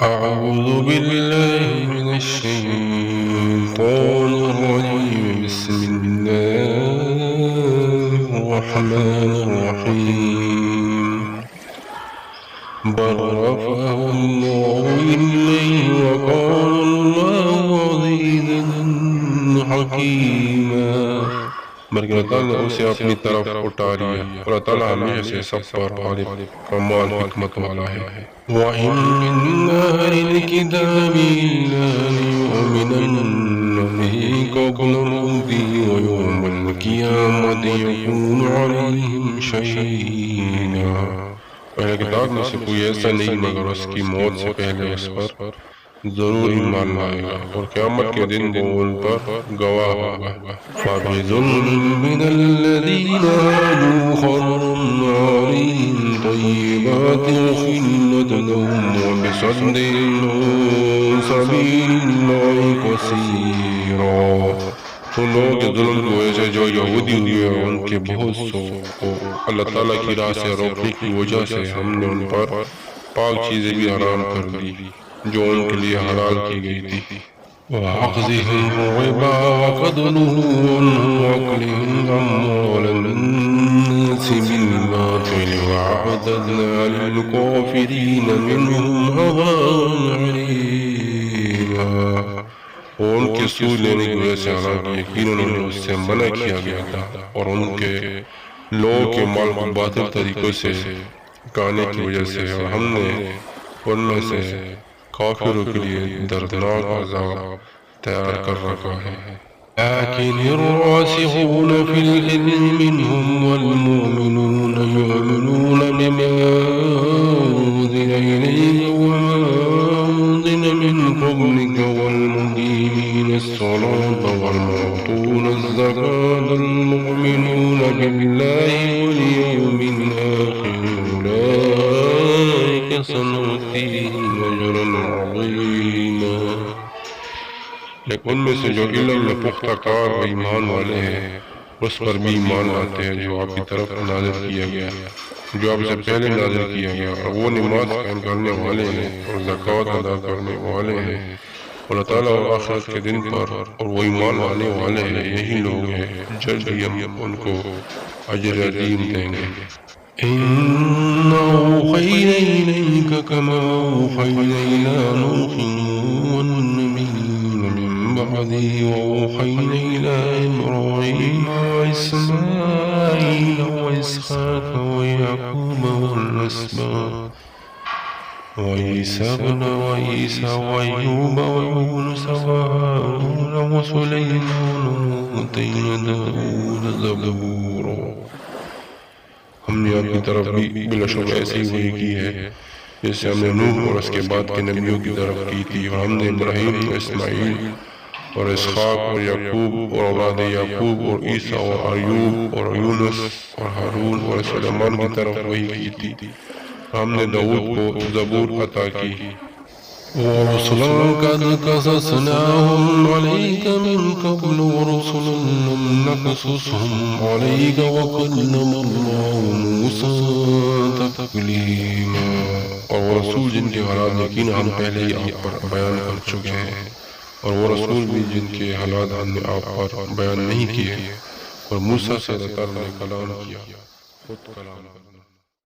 أعوذ بالله من الشيطان الرجيم. بسم الله الرحمن الرحيم. بل رفعه الله إليه وقال الله عزيزا حكيما. بلکہ اللہ تعالیٰ نے اسے اپنی طرف اٹھا لیا، اللہ تعالیٰ ہمیشہ سے سب پر غالب کمال حکمت والا ہے۔ وَإِن مِّنْ أَهْلِ الْكِتَابِ إِلَّا لَيُؤْمِنَنَّ بِهِ قَبْلَ مَوْتِهِ وَيَوْمَ الْقِيَامَةِ يَكُونُ عَلَيْهِمْ شَهِيدًا۔ اہل کتاب میں سے کوئی ایسا نہیں مگر اس کی موت سے پہلے اس پر ضرور ایمان لائے گا، اور قیامت کے دن وہ ان پر گواہ ہوگا۔ فَبِظُلْمٍ مِّنَ الَّذِينَ هَادُوا حَرَّمْنَا عَلَيْهِمْ طَيِّبَاتٍ أُحِلَّتْ لَهُمْ وَبِصَدِّهِمْ عَن سَبِيلِ اللَّهِ كَثِيرًا۔ ان لوگوں کے ظلم کی وجہ سے جو یہودی ہوئے اور ان کے بہت سو کو اللہ تعالیٰ کی راہ سے روکنے کی وجہ سے ہم نے ان پر پاک چیزیں بھی حرام کر دی جو ان کے لیے حلال کی گئی تھی۔ وَأَخْذِهِمْ الرِّبَا وَأَكْلِهِمْ أَمْوَالَ النَّاسِ بِالْبَاطِلِ وَأَعْتَدْنَا لِلْكَافِرِينَ مِنْهُمْ عَذَابًا أَلِيمًا۔ اور ان کے سود لینے کی وجہ سے حالانکہ یقیناً انہیں اس سے منع کیا گیا تھا، اور ان کے لوگوں کے مال کو باطل طریقوں سے کھانے کی وجہ سے، اور ہم نے ان میں سے کافروں کے لیے دردناک عذاب تیار کر رکھا ہے۔ لكن الراسخون في العلم منهم والمؤمنون يؤمنون بما أنزل إليك وما أنزل من قبلك والمقيمين الصلاة والمعطون الزكاة المؤمنون بالله واليوم الآخر أولئك سنؤتيهم أجرا عظيما۔ لیکن ان میں سے جو علم میں پختہ کار و ایمان والے ہیں اس پر بھی ایمان لاتے ہیں جو آپ کی طرف نازل کیا گیا، جو آپ سے پہلے نازل کیا گیا، اور وہ نماز قائم کرنے والے ہیں اور زکوٰۃ ادا کرنے والے ہیں اللہ تعالیٰ اور آخرت کے دن پر، اور وہ ایمان لانے والے ہیں، یہی لوگ ہیں جلد ہی ہم ان کو اجر عظیم دیں گے۔ إِنَّ أُوحِيَ إِلَيْكَ كَمَا أُوحِيَ إِلَىٰ نُوحٍ وَالنَّبِيِّينَ مِن بَعْدِهِ وَأُوحِيَ إِلَىٰ إِبْرَاهِيمَ وَإِسْمَاعِيلَ وَإِسْحَاقَ وَيَعْقُوبَ وَالْأَسْبَاطِ وَعِيسَى وَأَيُّوبَ وَيُونُسَ وَهَارُونَ وَسُلَيْمَانَ وَآتَيْنَا دَاوُودَ زَبُورًا۔ ہم نے آپ کی طرف بھی بلا شبہ ایسی وحی کی ہے جیسے ہم نے نوح اور اس کے بعد کے نبیوں کی طرف کی تھی، اور ہم نے ابراہیم اور اسماعیل اور اسحاق اور یعقوب اور اولاد یعقوب اور عیسیٰ اور ایوب اور یونس اور ہارون اور سلیمان کی طرف وحی کی تھی، ہم نے داؤد کو زبور عطا کی۔ وَرُسُلًا قَدْ قَصَصْنَاهُمْ عَلَيْكَ مِنْ قَبْلُ وَرُسُلًا لَمْ نَقْصُصْهُمْ عَلَيْكَ وَكَلَّمَ اللَّهُ مُوسَىٰ تَكْلِيمًا۔ اور وہ رسول جن کے حالات یقیناً ہم پہلے ہی آپ پر بیان کر چکے ہیں، اور وہ رسول بھی جن کے حالات ہم نے آپ پر بیان نہیں کیے، اور موسیٰ سے اللہ تعالیٰ نے کلام کیا، خود کلام